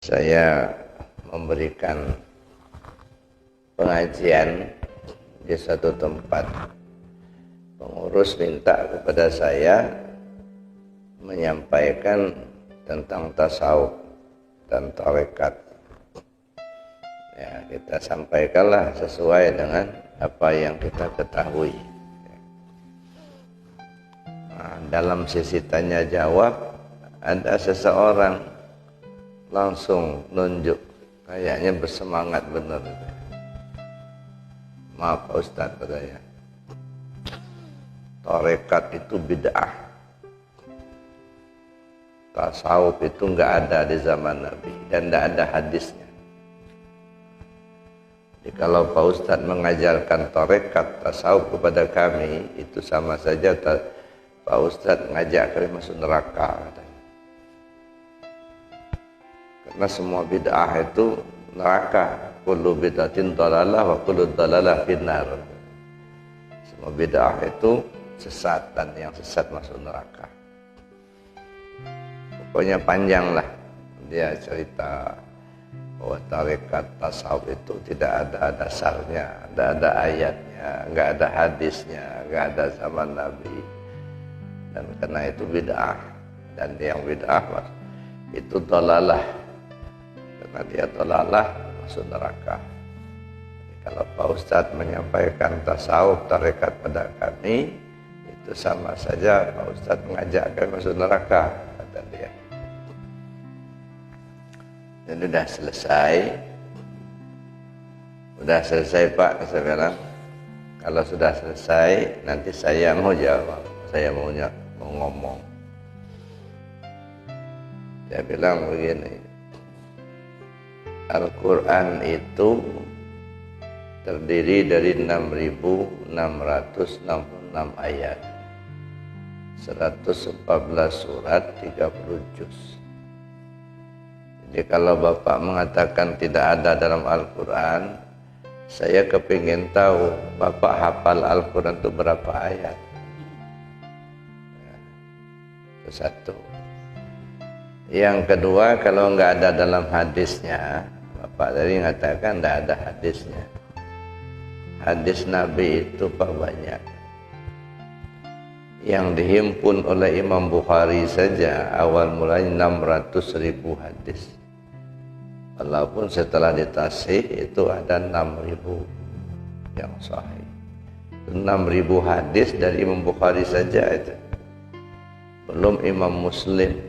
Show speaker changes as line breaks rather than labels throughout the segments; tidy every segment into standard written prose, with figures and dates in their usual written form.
Saya memberikan pengajian di satu tempat. Pengurus minta kepada saya menyampaikan tentang tasawuf dan tarekat. Ya, kita sampaikanlah sesuai dengan apa yang kita ketahui. Nah, dalam sisi tanya jawab ada seseorang langsung nunjuk, kayaknya bersemangat benar. Maaf Pak Ustadz, katanya, tarekat itu bid'ah, tasawuf itu nggak ada di zaman Nabi dan nggak ada hadisnya. Jadi kalau Pak Ustadz mengajarkan tarekat tasawuf kepada kami, itu sama saja Pak Ustadz ngajak kami masuk neraka, katanya. Karena semua bid'ah itu neraka. Kullu bid'atin dhalalah wa kullu dhalalah finnar. Semua bid'ah itu sesat dan yang sesat masuk neraka. Pokoknya panjang lah dia cerita bahwa tarekat tasawuf itu tidak ada dasarnya, tidak ada ayatnya, nggak ada hadisnya, nggak ada zaman Nabi. Dan karena itu bid'ah, dan yang bid'ah itu dhalalah. Karena dia dhalalah masuk neraka. Jadi kalau Pak Ustadz menyampaikan tasawuf tarekat pada kami, itu sama saja Pak Ustadz mengajak kami masuk neraka, kata dia. Dan sudah selesai. Sudah selesai Pak, saya bilang. Kalau sudah selesai, nanti saya mau jawab. Saya mau ngomong. Saya bilang begini, Al-Quran itu terdiri dari 6.666 ayat, 114 surat, 30 juz. Jadi kalau Bapak mengatakan tidak ada dalam Al-Quran, saya kepingin tahu Bapak hafal Al-Quran itu berapa ayat. Itu satu. Yang kedua, kalau nggak ada dalam hadisnya, Bapak tadi mengatakan tidak ada hadisnya. Hadis Nabi itu banyak. Yang dihimpun oleh Imam Bukhari saja awal mulanya 600.000 hadis. Walaupun setelah ditasih itu ada 6.000 yang sahih. 6.000 hadis dari Imam Bukhari saja itu. Belum Imam Muslim,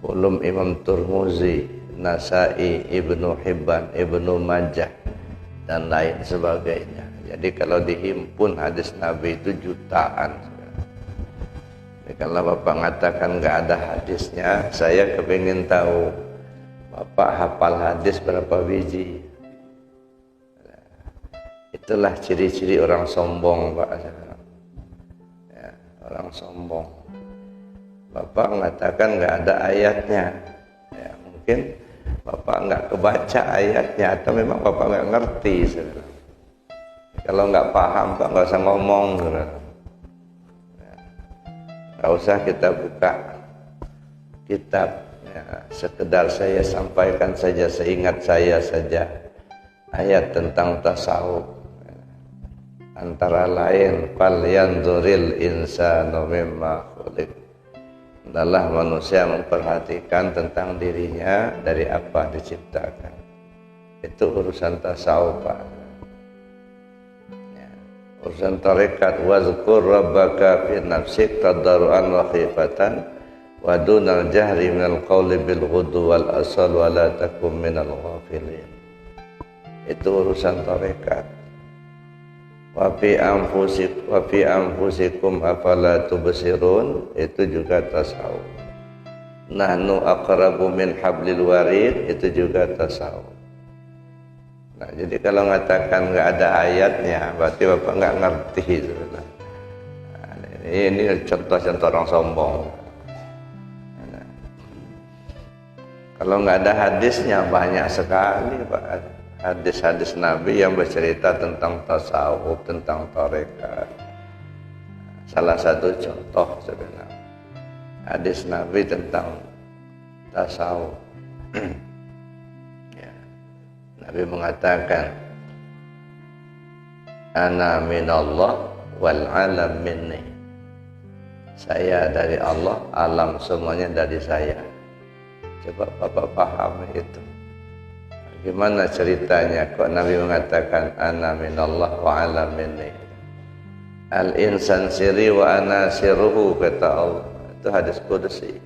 belum Imam Tirmidzi, Nasa'i, Ibnu Hibban, Ibnu Majah, dan lain sebagainya. Jadi kalau dihimpun hadis Nabi itu jutaan. Jadi kalau Bapak mengatakan nggak ada hadisnya, saya kepingin tahu Bapak hafal hadis berapa biji. Itulah ciri-ciri orang sombong, Pak. Ya, orang sombong. Bapak mengatakan nggak ada ayatnya. Ya, mungkin Bapak nggak kebaca ayatnya atau memang Bapak nggak ngerti. Saudara. Kalau nggak paham Pak nggak usah ngomong. Saudara. Ya, nggak usah kita buka kitab. Ya, sekedar saya sampaikan saja, seingat saya saja ayat tentang tasawuf. Ya. Antara lain, fal yanzuril insanu mimma khuliq. Adalah manusia memperhatikan tentang dirinya dari apa diciptakan. Itu urusan tasawuf, Pak. Ya. Urusan tarekat, wazkur rabbaka fi nafsik tadarruan wa khifatan wa dunal jahri minal qawli bil ghudwi wal asal wa la takum minal ghafilin. Itu urusan tarekat. Wa fi anfusikum afala tubsirun, itu juga tasawuf. Nahnu aqrabu min hablil warid, itu juga tasawuf. Nah, jadi kalau mengatakan nggak ada ayatnya, berarti Bapak nggak ngerti. Nah, ini contoh-contoh orang sombong. Nah, kalau nggak ada hadisnya banyak sekali, Pak. Hadis-hadis Nabi yang bercerita tentang tasawuf, tentang tarekat. Salah satu contoh sebenarnya hadis Nabi tentang tasawuf. Nabi mengatakan, ana minallah wal alam minni. Saya dari Allah, alam semuanya dari saya. Coba Bapak paham itu. Gimana ceritanya kok Nabi mengatakan ana minallah wa alam minni? Al insan sirri wa ana sirruhu, kata Allah. Itu hadis qudsi.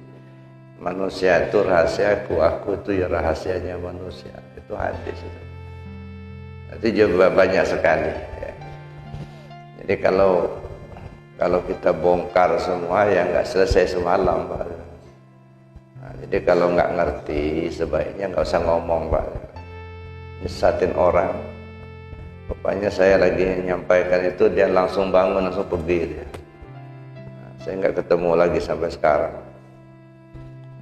Manusia itu rahasiaku, aku itu ya rahasianya manusia. Itu hadis itu. Itu juga banyak sekali ya. Jadi kalau kita bongkar semua ya nggak selesai semalam, Pak. Nah, jadi kalau nggak ngerti sebaiknya nggak usah ngomong, Pak. Nyesatin orang. Rupanya saya lagi menyampaikan itu, dia langsung bangun, langsung pergi dia. Nah, saya nggak ketemu lagi sampai sekarang.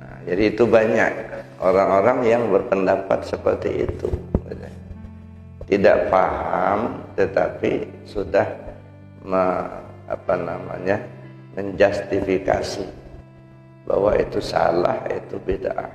Nah, jadi itu banyak orang-orang yang berpendapat seperti itu. Tidak paham tetapi sudah menjustifikasi bahwa itu salah, itu bid'ah.